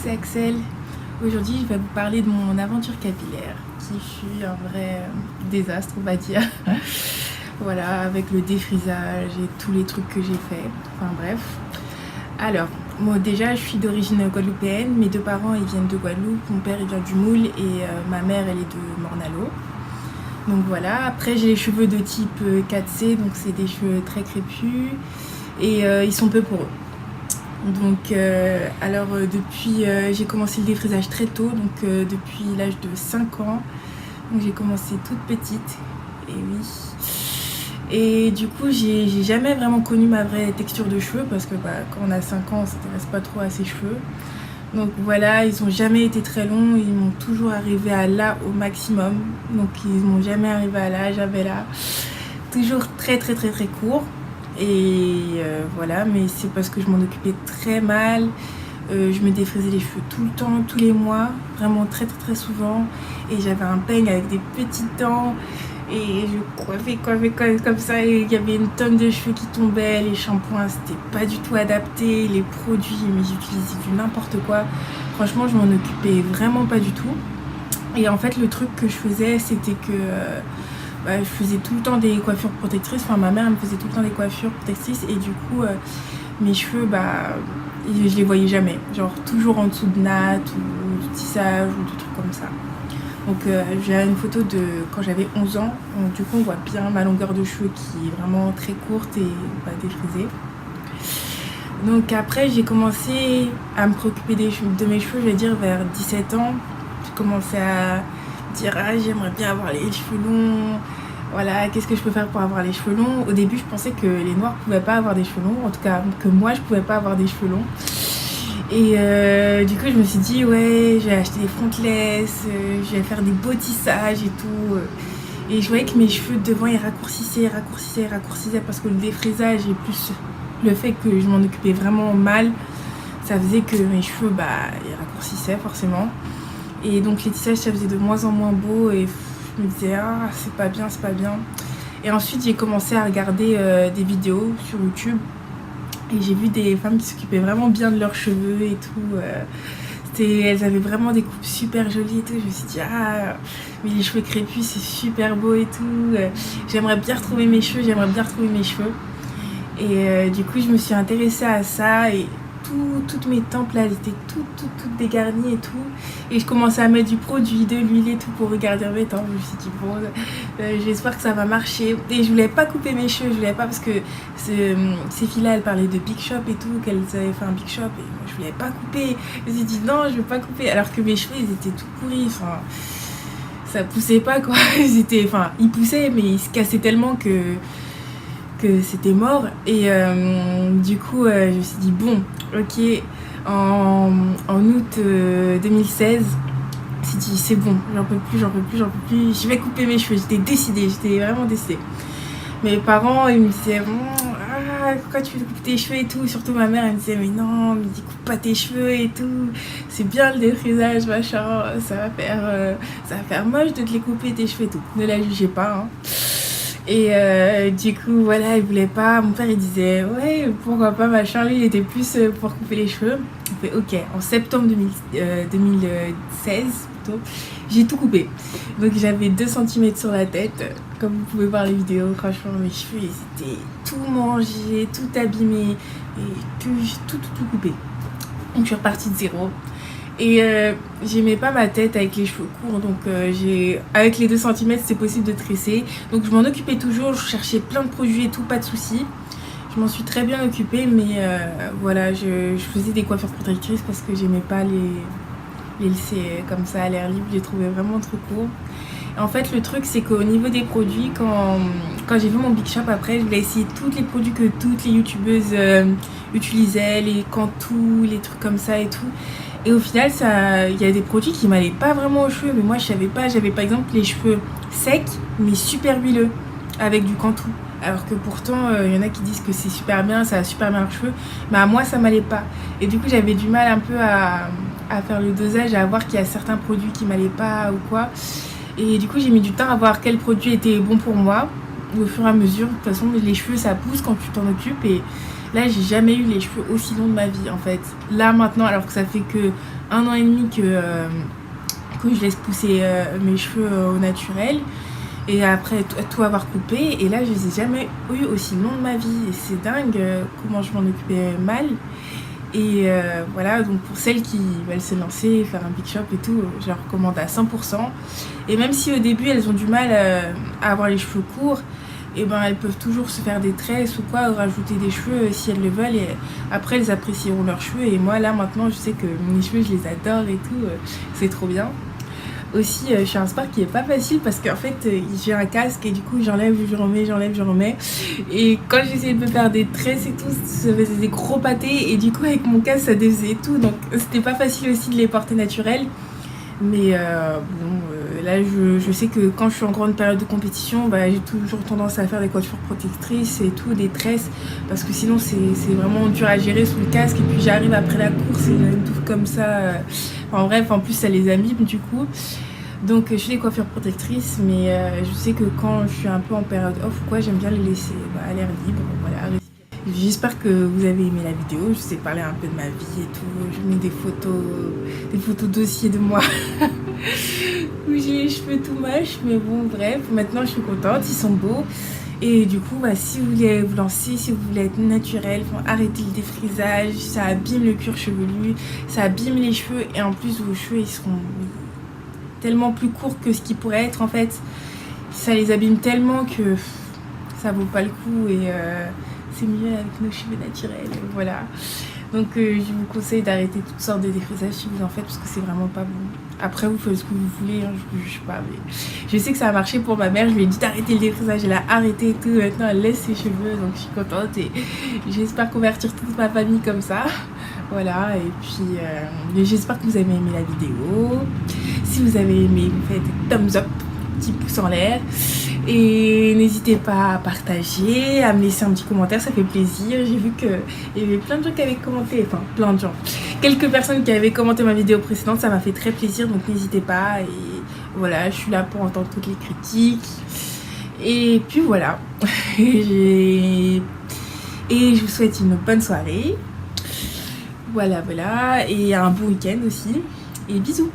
c'est Axel. Aujourd'hui, je vais vous parler de mon aventure capillaire qui fut un vrai désastre, on va dire. Voilà, avec le défrisage et tous les trucs que j'ai fait. Enfin bref. Alors, moi déjà, je suis d'origine guadeloupéenne. Mes deux parents, ils viennent de Guadeloupe. Mon père, il vient du Moule et ma mère, elle est de Morne-à-l'Eau. Donc voilà. Après, j'ai les cheveux de type 4C, donc c'est des cheveux très crépus et ils sont peu poreux. Donc depuis j'ai commencé le défrisage très tôt, donc depuis l'âge de 5 ans. Donc j'ai commencé toute petite, et oui. Et du coup j'ai jamais vraiment connu ma vraie texture de cheveux parce que quand on a 5 ans on s'intéresse pas trop à ses cheveux. Donc voilà, ils ont jamais été très longs, ils m'ont toujours arrivé à là au maximum. Donc ils m'ont jamais arrivé à là, j'avais là. Toujours très court. Et voilà, mais c'est parce que je m'en occupais très mal. Je me défrisais les cheveux tout le temps, tous les mois, vraiment très souvent. Et j'avais un peigne avec des petites dents. Et je coiffais comme ça. Et il y avait une tonne de cheveux qui tombaient. Les shampoings, c'était pas du tout adapté. Les produits, mais j'utilisais du n'importe quoi. Franchement, je m'en occupais vraiment pas du tout. Et en fait, le truc que je faisais, c'était que je faisais tout le temps des coiffures protectrices. Enfin, ma mère elle me faisait tout le temps des coiffures protectrices. Et du coup, mes cheveux, je les voyais jamais. Genre, toujours en dessous de nattes ou du tissage ou du truc comme ça. Donc, j'ai une photo de quand j'avais 11 ans. Donc, du coup, on voit bien ma longueur de cheveux qui est vraiment très courte et défrisée. Donc, après, j'ai commencé à me préoccuper de mes cheveux, je vais dire, vers 17 ans. J'ai commencé à dire j'aimerais bien avoir les cheveux longs, voilà, qu'est-ce que je peux faire pour avoir les cheveux longs. Au début je pensais que les noirs pouvaient pas avoir des cheveux longs, en tout cas que moi je pouvais pas avoir des cheveux longs. Et du coup je me suis dit ouais, je vais acheter des frontless, je vais faire des beaux tissages et tout. Et je voyais que mes cheveux devant ils raccourcissaient parce que le défrisage et plus le fait que je m'en occupais vraiment mal, ça faisait que mes cheveux ils raccourcissaient forcément. Et donc les tissages ça faisait de moins en moins beau et je me disais c'est pas bien. Et ensuite j'ai commencé à regarder des vidéos sur YouTube et j'ai vu des femmes qui s'occupaient vraiment bien de leurs cheveux et tout. Elles avaient vraiment des coupes super jolies et tout. Je me suis dit mais les cheveux crépus c'est super beau et tout. J'aimerais bien retrouver mes cheveux. Et du coup je me suis intéressée à ça et toutes mes tempes là, elles étaient toutes dégarnies et tout. Et je commençais à mettre du produit, de l'huile et tout pour regarder mes tempes. Je me suis dit bon, j'espère que ça va marcher. Et je voulais pas couper mes cheveux, je voulais pas parce que ces filles-là, elles parlaient de Big Shop et tout, qu'elles avaient fait un Big Shop et moi je voulais pas couper. Je me suis dit non, je veux pas couper. Alors que mes cheveux, ils étaient tout pourris. Enfin, ça poussait pas quoi. Ils poussaient mais ils se cassaient tellement que c'était mort. Et du coup je me suis dit bon ok, en août 2016 je me suis dit c'est bon, j'en peux plus, je vais couper mes cheveux. J'étais vraiment décidée. Mes parents ils me disaient pourquoi tu coupes tes cheveux et tout, surtout ma mère elle me disait mais non, mais dis coupe pas tes cheveux et tout, c'est bien le défrisage machin, ça va faire moche de te les couper tes cheveux et tout, ne la jugez pas hein. Et du coup voilà, il voulait pas. Mon père il disait ouais pourquoi pas machin, lui il était plus pour couper les cheveux. On fait ok. En septembre 2016 plutôt, j'ai tout coupé. Donc j'avais 2 cm sur la tête. Comme vous pouvez voir les vidéos, franchement mes cheveux ils étaient tout mangés, tout abîmés et tout coupé. Donc je suis repartie de zéro. Et j'aimais pas ma tête avec les cheveux courts, donc avec les 2 cm c'est possible de tresser. Donc je m'en occupais toujours, je cherchais plein de produits et tout, pas de soucis. Je m'en suis très bien occupée, mais voilà, je faisais des coiffures protectrices parce que j'aimais pas les laisser comme ça à l'air libre, je les trouvais vraiment trop courts. Et en fait le truc c'est qu'au niveau des produits, quand j'ai vu mon Big Shop après, je voulais essayer tous les produits que toutes les youtubeuses utilisaient, les Cantu, les trucs comme ça et tout. Et au final, il y a des produits qui m'allaient pas vraiment aux cheveux, mais moi je savais pas. J'avais par exemple les cheveux secs, mais super huileux, avec du Cantu. Alors que pourtant, il y en a qui disent que c'est super bien, ça a super bien leurs cheveux. Mais à moi, ça m'allait pas. Et du coup, j'avais du mal un peu à faire le dosage, à voir qu'il y a certains produits qui m'allaient pas ou quoi. Et du coup, j'ai mis du temps à voir quel produit était bon pour moi. Au fur et à mesure, de toute façon, les cheveux, ça pousse quand tu t'en occupes. Là j'ai jamais eu les cheveux aussi longs de ma vie en fait. Là maintenant, alors que ça fait que 1 an et demi que je laisse pousser mes cheveux au naturel, et après tout avoir coupé, et là je les ai jamais eu aussi longs de ma vie, et c'est dingue comment je m'en occupais mal. Et voilà, donc pour celles qui veulent se lancer, faire un big shop et tout, je leur recommande à 100%. Et même si au début elles ont du mal à avoir les cheveux courts, et ben elles peuvent toujours se faire des tresses ou quoi, ou rajouter des cheveux si elles le veulent, et après elles apprécieront leurs cheveux. Et moi là maintenant je sais que mes cheveux je les adore et tout, c'est trop bien. Aussi je suis un sport qui est pas facile parce qu'en fait j'ai un casque et du coup j'enlève, je remets, j'enlève, je remets, et quand j'essayais de me faire des tresses et tout, ça faisait des gros pâtés, et du coup avec mon casque ça défaisait tout, donc c'était pas facile aussi de les porter naturels. Mais là je sais que quand je suis en grande période de compétition, bah, j'ai toujours tendance à faire des coiffures protectrices et tout, des tresses, parce que sinon c'est vraiment dur à gérer sous le casque, et puis j'arrive après la course et une touffe comme ça, enfin bref, en plus ça les abîme du coup. Donc je fais des coiffures protectrices, mais je sais que quand je suis un peu en période off ou quoi, j'aime bien les laisser à l'air libre, voilà. J'espère que vous avez aimé la vidéo, je sais parler un peu de ma vie et tout, je mets des photos dossiers de moi où j'ai les cheveux tout moches, mais bon bref, maintenant je suis contente, ils sont beaux. Et du coup, bah, si vous voulez vous lancer, si vous voulez être naturel, arrêtez le défrisage, ça abîme le cuir chevelu, ça abîme les cheveux, et en plus vos cheveux ils seront tellement plus courts que ce qui pourrait être en fait. Ça les abîme tellement que ça vaut pas le coup, et c'est mieux avec nos cheveux naturels, voilà. Donc je vous conseille d'arrêter toutes sortes de défrisages si vous en faites, parce que c'est vraiment pas bon. Après vous faites ce que vous voulez, hein, je vous juge pas, mais je sais que ça a marché pour ma mère, je lui ai dit d'arrêter le défrisage, elle a arrêté et tout, maintenant elle laisse ses cheveux, donc je suis contente, et j'espère convertir toute ma famille comme ça. Voilà, et puis j'espère que vous avez aimé la vidéo. Si vous avez aimé, vous faites thumbs up, petit pouce en l'air, et n'hésitez pas à partager, à me laisser un petit commentaire, ça fait plaisir. J'ai vu qu'il y avait plein de gens qui avaient commenté, enfin plein de gens, quelques personnes qui avaient commenté ma vidéo précédente, ça m'a fait très plaisir, donc n'hésitez pas. Et voilà, je suis là pour entendre toutes les critiques, et puis voilà. Et je vous souhaite une bonne soirée, voilà, et un bon week-end aussi, et bisous.